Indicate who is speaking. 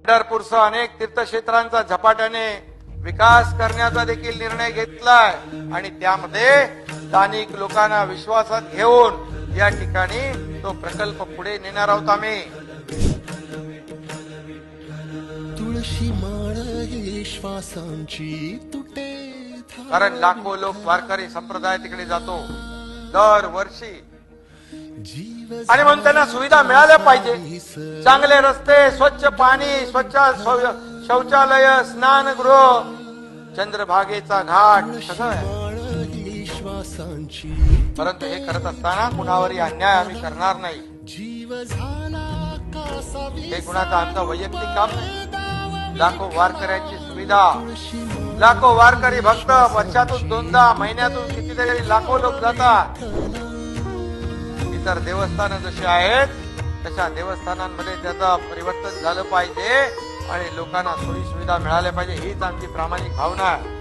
Speaker 1: पंढरपूरसह अनेक तीर्थक्षेत्रांचा झपाट्याने विकास करण्याचा देखील निर्णय घेतलाय आणि त्यामध्ये स्थानिक लोकांना विश्वासात घेऊन या ठिकाणी तो प्रकल्प पुढे नेणार आहोत आम्ही.
Speaker 2: तुळशी माळ ही श्वासांची तुटे,
Speaker 1: कारण लाखो लोक वारकरी संप्रदाय तिकडे जातो दरवर्षी आणि म्हणून त्यांना सुविधा मिळाल्या पाहिजे. चांगले रस्ते, स्वच्छ पाणी, स्वच्छ शौचालय, स्नानगृह, चंद्रभागेचा घाट सगळं आहे. परंतु हे करत असताना कुणावरही अन्याय आम्ही करणार नाही. हे कुणाचा आमचा वैयक्तिक काम नाही. लाखो वारकऱ्यांची सुविधा, लाखो वारकरी भक्त वर्षातून दोनदा, महिन्यातून कितीतरी लाखो लोक जातात. इतर देवस्थान जशी आहेत तशा देवस्थानांमध्ये त्याचं परिवर्तन झालं पाहिजे आणि लोकांना सोयी सुविधा मिळाल्या पाहिजे हीच आमची प्रामाणिक भावना आहे.